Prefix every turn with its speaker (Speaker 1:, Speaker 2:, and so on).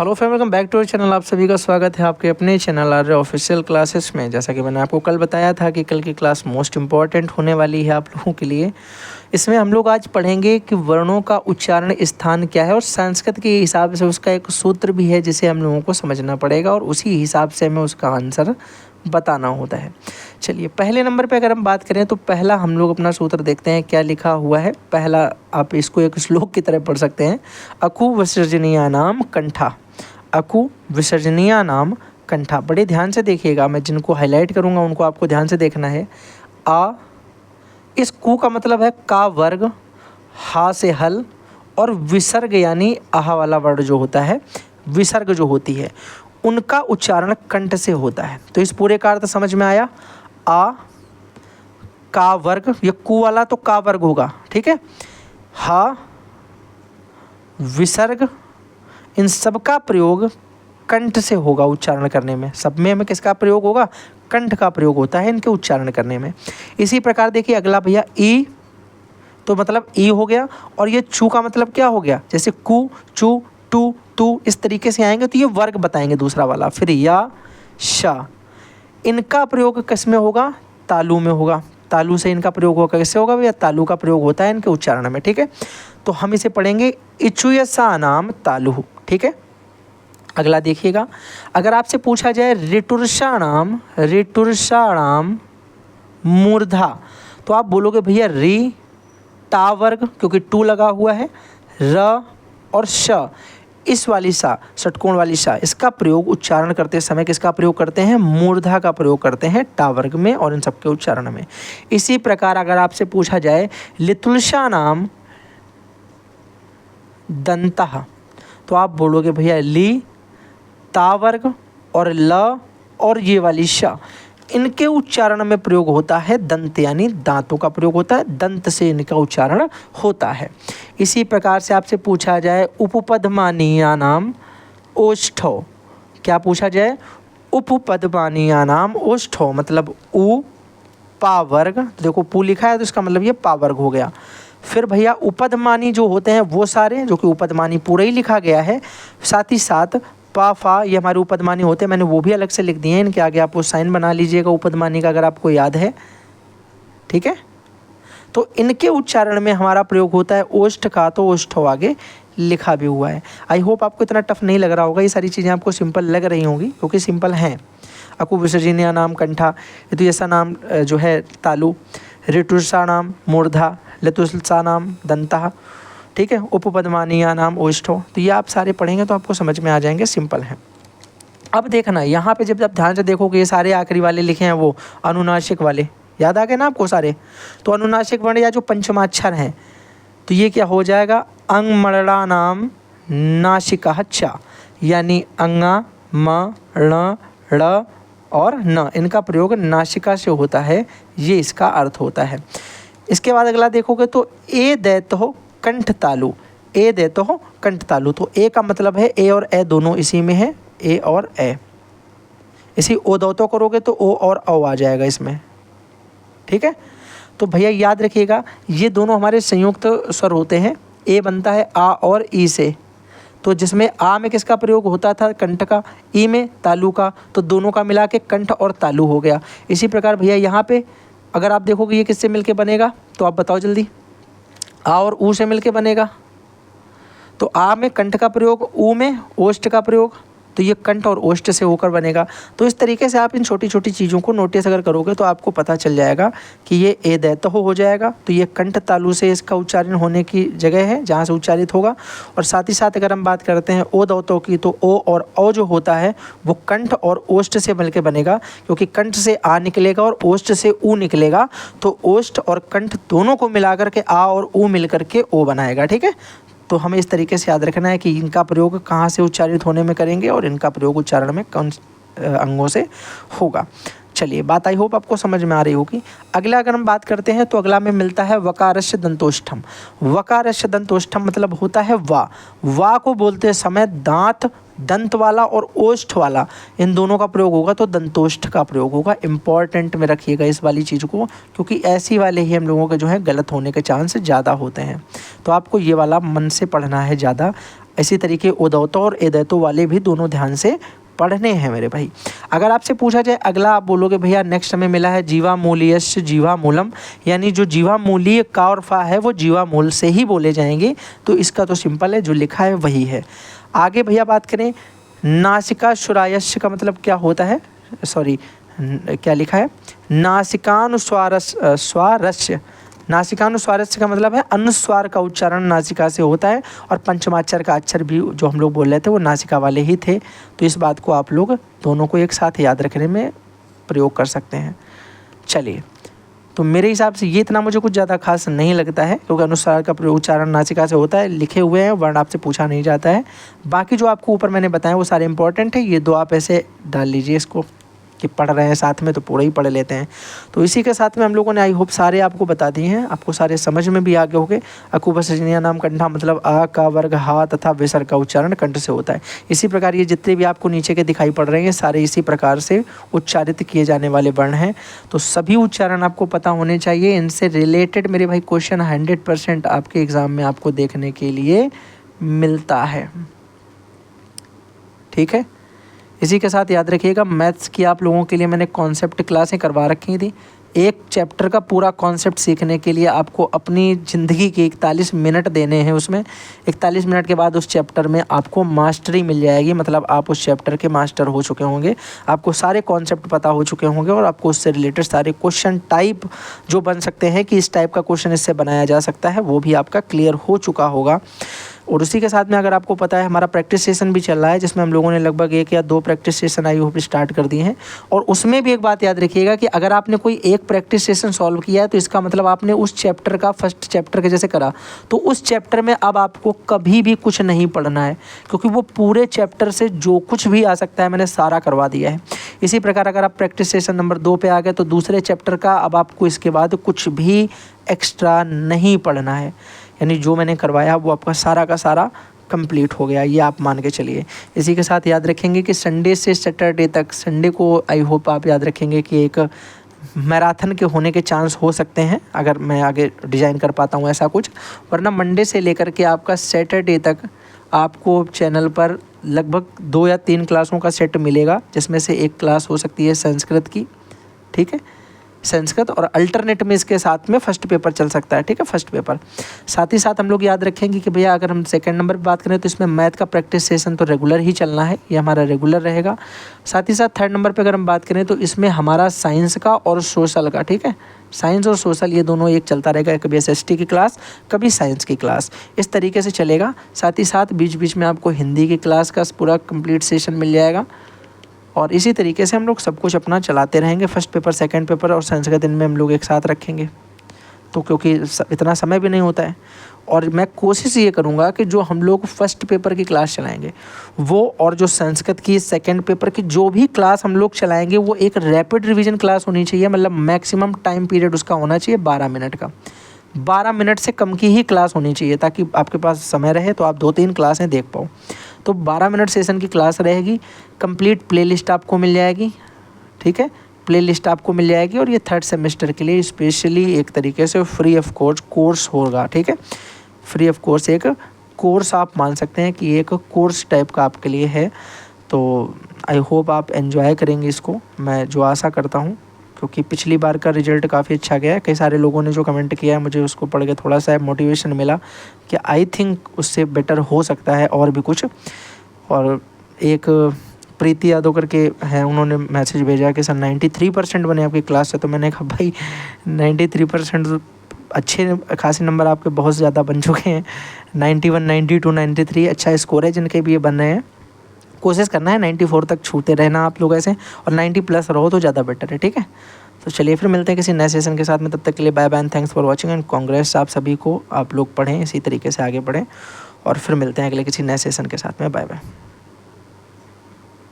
Speaker 1: Hello friend, welcome back to our channel. आप सभी का स्वागत है आपके अपने चैनल आर्य ऑफिशियल क्लासेस में। जैसा कि मैंने आपको कल बताया था कि कल की क्लास मोस्ट इम्पॉर्टेंट होने वाली है आप लोगों के लिए। इसमें हम लोग आज पढ़ेंगे कि वर्णों का उच्चारण स्थान क्या है और संस्कृत के हिसाब से उसका एक सूत्र भी है जिसे हम लोगों को समझना पड़ेगा और उसी हिसाब से हमें उसका आंसर बताना होता है। चलिए, पहले नंबर पे अगर हम बात करें तो पहला हम लोग अपना सूत्र देखते हैं क्या लिखा हुआ है। पहला आप इसको एक श्लोक की तरह पढ़ सकते हैं। अकु विसर्जनीयानाम कंठा, अकु विसर्जनीयानाम कंठा। बड़े ध्यान से देखिएगा, मैं जिनको हाईलाइट करूँगा उनको आपको ध्यान से देखना है। आ, इस कु का मतलब है का वर्ग, हा से हल, और विसर्ग यानी आहा वाला वर्ड जो होता है, विसर्ग जो होती है उनका उच्चारण कंठ से होता है। तो इस पूरे का अर्थ समझ में आया। आ का वर्ग, ये कु वाला तो का वर्ग होगा, ठीक है। हा विसर्ग, इन सब का प्रयोग कंठ से होगा उच्चारण करने में। सब में हमें किसका प्रयोग होगा? कंठ का प्रयोग होता है इनके उच्चारण करने में। इसी प्रकार देखिए अगला भैया ई, तो मतलब ई हो गया। और ये चू का मतलब क्या हो गया? जैसे कु, चू, टू, तू, इस तरीके से आएंगे तो ये वर्ग बताएंगे दूसरा वाला। फिर या, शा, इनका प्रयोग किस में होगा? तालु में होगा। तालु से इनका प्रयोग होगा। कैसे होगा भैया? तालु का प्रयोग होता है इनके उच्चारण में, ठीक है। तो हम इसे पढ़ेंगे इचुयसा नाम तालु, ठीक है। अगला देखिएगा, अगर आपसे पूछा जाए ऋटुर्षाणाम, ऋटुर्षाणाम मूर्धा, तो आप बोलोगे भैया री टा वर्ग, क्योंकि टू लगा हुआ है, र और श, इस वाली सा, षटकोण वाली सा, इसका प्रयोग उच्चारण करते समय किसका प्रयोग करते हैं? मूर्धा का प्रयोग करते हैं टा वर्ग में और इन सबके उच्चारण में। इसी प्रकार अगर आपसे पूछा जाए लितुलशा नाम दंतः, तो आप बोलोगे भैया ली ता वर्ग और ल और ये वाली श, इनके उच्चारण में प्रयोग होता है दंत, यानी दांतों का प्रयोग होता है, दंत से इनका उच्चारण होता है। इसी प्रकार से आपसे पूछा जाए उपपदमानीया नाम ओष्ठो, क्या पूछा जाए? उपपदमानीया नाम ओष्ठो, मतलब उ पा वर्ग, देखो पू लिखा है तो इसका मतलब ये पा वर्ग हो गया। फिर भैया उपदमानी जो होते हैं वो सारे, जो कि उपदमानी पूरा ही लिखा गया है, साथ ही साथ पा फा ये हमारे उपदमानी होते हैं, मैंने वो भी अलग से लिख दिए हैं। इनके आगे आप वो साइन बना लीजिएगा उपदमानी का, अगर आपको याद है, ठीक है। तो इनके उच्चारण में हमारा प्रयोग होता है ओष्ठ का, तो ओष्ठो आगे लिखा भी हुआ है। आई होप आपको इतना टफ नहीं लग रहा होगा, ये सारी चीज़ें आपको सिंपल लग रही होंगी क्योंकि सिंपल हैं। अकु विसर्जनीय नाम कंठा, ऋतु ऐसा नाम जो है तालु, ऋटुषा नाम मूर्धा, लतुलसा नाम दंतः, ठीक है। उपपदमानीया नाम ओष्ठो, तो ये आप सारे पढ़ेंगे तो आपको समझ में आ जाएंगे, सिंपल हैं। अब देखना यहाँ पे जब आप ध्यान से देखोगे ये सारे आखिरी वाले लिखे हैं वो अनुनासिक वाले, याद आ गए ना आपको सारे? तो अनुनासिक वर्ण या जो पंचमाक्षर हैं, तो ये क्या हो जाएगा? अंगमणा नाम नासिका चा, यानी अंगा म ण ड़ और न, इनका प्रयोग नासिका से होता है, ये इसका अर्थ होता है। इसके बाद अगला देखोगे तो ए दैत हो कंठ तालु, ए दैत हो कंठ तालु, तो ए का मतलब है ए और ए दोनों इसी में है, ए और ए। इसी ओ दौतो करोगे तो ओ और औ आ जाएगा इसमें, ठीक है। तो भैया याद रखिएगा ये दोनों हमारे संयुक्त स्वर होते हैं। ए बनता है आ और ई से, तो जिसमें आ में किसका प्रयोग होता था? कंठ का, ई में तालु का, तो दोनों का मिला के कंठ और तालु हो गया। इसी प्रकार भैया यहाँ पे अगर आप देखोगे ये किससे मिलके बनेगा, तो आप बताओ जल्दी। आ और ऊ से मिलके बनेगा, तो आ में कंठ का प्रयोग, ऊ में ओष्ठ का प्रयोग, तो ये कंठ और ओष्ठ से होकर बनेगा। तो इस तरीके से आप इन छोटी छोटी चीज़ों को नोटिस अगर करोगे तो आपको पता चल जाएगा कि ये ए दैत हो जाएगा, तो ये कंठ तालु से इसका उच्चारण होने की जगह है जहाँ से उच्चारित होगा। और साथ ही साथ अगर हम बात करते हैं ओ दौतों की, तो ओ और औ जो होता है वो कंठ और ओष्ठ से मिलकर बनेगा, क्योंकि कंठ से आ निकलेगा और ओष्ठ से ऊ निकलेगा, तो ओष्ठ और कंठ दोनों को मिलाकर के आ और ऊ मिल करके ओ बनाएगा, ठीक है। तो हमें इस तरीके से याद रखना है कि इनका प्रयोग कहाँ से उच्चारित होने में करेंगे और इनका प्रयोग उच्चारण में कौन अंगों से होगा। चलिए, बात आई होप आपको समझ में आ रही होगी। अगला अगर हम बात करते हैं तो अगला में मिलता है वकारस्य दंतोष्ठम। वकारस्य दंतोष्ठम मतलब होता है वा। वा को बोलते समय दांत, दंत वाला और ओष्ठ वाला, इन दोनों का प्रयोग होगा, तो दंतोष्ठ का प्रयोग होगा। इंपॉर्टेंट में रखिएगा इस वाली चीज़ को, क्योंकि ऐसी वाले ही हम लोगों के जो है गलत होने के चांस ज़्यादा होते हैं। तो आपको ये वाला मन से पढ़ना है ज़्यादा। इसी तरीके उदौतो और एदैतो वाले भी दोनों ध्यान से पढ़ने हैं मेरे भाई। अगर आपसे पूछा जाए अगला, आप बोलोगे भैया नेक्स्ट हमें मिला है जीवामूलीयस्य जीवामूलम, यानी जो जीवामूलीय का और फा है वो जीवामूल से ही बोले जाएंगे। तो इसका तो सिंपल है, जो लिखा है वही है। आगे भैया बात करें, नासिकाश्वरायस्य का मतलब क्या होता है, सॉरी क्या लिखा है, नासिकानुस्वारस्य। नासिकानुस्वारस्य का मतलब है अनुस्वार का उच्चारण नासिका से होता है, और पंचमाक्षर का अक्षर भी जो हम लोग बोल रहे थे वो नासिका वाले ही थे। तो इस बात को आप लोग दोनों को एक साथ याद रखने में प्रयोग कर सकते हैं। चलिए, तो मेरे हिसाब से ये इतना मुझे कुछ ज़्यादा खास नहीं लगता है, क्योंकि अनुस्वार का प्रयोग उच्चारण नासिका से होता है, लिखे हुए हैं, वर्ण आपसे पूछा नहीं जाता है। बाकी जो आपको ऊपर मैंने बताया वो सारे इंपॉर्टेंट है। ये दो आप ऐसे डाल लीजिए इसको कि पढ़ रहे हैं साथ में तो पूरा ही पढ़ लेते हैं। तो इसी के साथ में हम लोगों ने आई होप सारे आपको बता दिए हैं, आपको सारे समझ में भी आ गए होंगे। अकुपसजनीय नाम कंठा मतलब आ का वर्ग हा तथा विसर्ग का उच्चारण कंठ से होता है। इसी प्रकार ये जितने भी आपको नीचे के दिखाई पड़ रहे हैं सारे इसी प्रकार से उच्चारित किए जाने वाले वर्ण हैं। तो सभी उच्चारण आपको पता होने चाहिए। इनसे रिलेटेड मेरे भाई क्वेश्चन 100% आपके एग्ज़ाम में आपको देखने के लिए मिलता है। ठीक है, इसी के साथ याद रखिएगा मैथ्स की आप लोगों के लिए मैंने कॉन्सेप्ट क्लासें करवा रखी थी। एक चैप्टर का पूरा कॉन्सेप्ट सीखने के लिए आपको अपनी ज़िंदगी के 41 मिनट देने हैं। उसमें 41 मिनट के बाद उस चैप्टर में आपको मास्टरी मिल जाएगी, मतलब आप उस चैप्टर के मास्टर हो चुके होंगे, आपको सारे कॉन्सेप्ट पता हो चुके होंगे, और आपको उससे रिलेटेड सारे क्वेश्चन टाइप जो बन सकते हैं कि इस टाइप का क्वेश्चन इससे बनाया जा सकता है वो भी आपका क्लियर हो चुका होगा। और उसी के साथ में अगर आपको पता है हमारा प्रैक्टिस सेशन भी चल रहा है, जिसमें हम लोगों ने लगभग 1 या 2 practice session I hope start कर दिए हैं। और उसमें भी एक बात याद रखिएगा कि अगर आपने कोई एक प्रैक्टिस सेशन सॉल्व किया है तो इसका मतलब आपने उस चैप्टर का फर्स्ट चैप्टर के जैसे करा, तो उस चैप्टर में अब आपको कभी भी कुछ नहीं पढ़ना है, क्योंकि वो पूरे चैप्टर से जो कुछ भी आ सकता है मैंने सारा करवा दिया है। इसी प्रकार अगर आप प्रैक्टिस सेशन नंबर 2 पे आ गए तो दूसरे चैप्टर का अब आपको इसके बाद कुछ भी एक्स्ट्रा नहीं पढ़ना है, यानी जो मैंने करवाया वो आपका सारा का सारा कंप्लीट हो गया, ये आप मान के चलिए। इसी के साथ याद रखेंगे कि संडे से सैटरडे तक, संडे को आई होप आप याद रखेंगे कि एक मैराथन के होने के चांस हो सकते हैं, अगर मैं आगे डिज़ाइन कर पाता हूँ ऐसा कुछ। वरना मंडे से लेकर के आपका सैटरडे तक आपको चैनल पर लगभग 2 या 3 क्लासों का सेट मिलेगा, जिसमें से एक क्लास हो सकती है संस्कृत की। ठीक है, संस्कृत, और अल्टरनेट में इसके साथ में फर्स्ट पेपर चल सकता है। ठीक है, फर्स्ट पेपर। साथ ही साथ हम लोग याद रखेंगे कि भैया अगर हम सेकंड नंबर पे बात करें तो इसमें मैथ का प्रैक्टिस सेशन तो रेगुलर ही चलना है, ये हमारा रेगुलर रहेगा। साथ ही साथ थर्ड नंबर पे अगर हम बात करें तो इसमें हमारा साइंस का और सोशल का, ठीक है, साइंस और सोशल ये दोनों एक चलता रहेगा, कभी SST की क्लास कभी साइंस की क्लास, इस तरीके से चलेगा। साथ ही साथ बीच बीच में आपको हिंदी की क्लास का पूरा कंप्लीट सेशन मिल जाएगा, और इसी तरीके से हम लोग सब कुछ अपना चलाते रहेंगे। फर्स्ट पेपर, सेकंड पेपर और संस्कृत दिन में हम लोग एक साथ रखेंगे, तो क्योंकि इतना समय भी नहीं होता है। और मैं कोशिश ये करूँगा कि जो हम लोग फर्स्ट पेपर की क्लास चलाएंगे वो, और जो संस्कृत की सेकंड पेपर की जो भी क्लास हम लोग चलाएंगे वो एक रैपिड रिवीजन क्लास होनी चाहिए, मतलब मैक्सिमम टाइम पीरियड उसका होना चाहिए 12 मिनट का। 12 मिनट से कम की ही क्लास होनी चाहिए, ताकि आपके पास समय रहे तो आप 2-3 क्लासें देख पाओ। तो 12 मिनट सेशन की क्लास रहेगी, कंप्लीट प्लेलिस्ट आपको मिल जाएगी। ठीक है, प्लेलिस्ट आपको मिल जाएगी, और ये थर्ड सेमेस्टर के लिए स्पेशली एक तरीके से फ्री ऑफ कोर्स होगा। ठीक है, फ्री ऑफ कोर्स, एक कोर्स आप मान सकते हैं कि एक कोर्स टाइप का आपके लिए है। तो आई होप आप एंजॉय करेंगे इसको, मैं जो आशा करता हूँ, क्योंकि पिछली बार का रिजल्ट काफ़ी अच्छा गया है। कई सारे लोगों ने जो कमेंट किया है मुझे उसको पढ़ के थोड़ा सा मोटिवेशन मिला कि आई थिंक उससे बेटर हो सकता है और भी कुछ। और एक प्रीति यादव करके हैं, उन्होंने मैसेज भेजा कि सर 93% बने आपकी क्लास से। तो मैंने कहा भाई 93% अच्छे खासे नंबर आपके बहुत ज़्यादा बन चुके हैं। 91, 92, 93 अच्छा स्कोर है जिनके भी ये बन रहे हैं। कोशिश करना है 94 तक छूते रहना आप लोग ऐसे, और 90 प्लस रहो तो ज़्यादा बेटर है। ठीक है, तो चलिए फिर मिलते हैं किसी नए सेशन के साथ में, तब तक के लिए bye bye, thanks for watching and congrats आप सभी को। आप लोग पढ़ें, इसी तरीके से आगे बढ़ें, और फिर मिलते हैं अगले किसी नए सेशन के साथ में। Bye bye.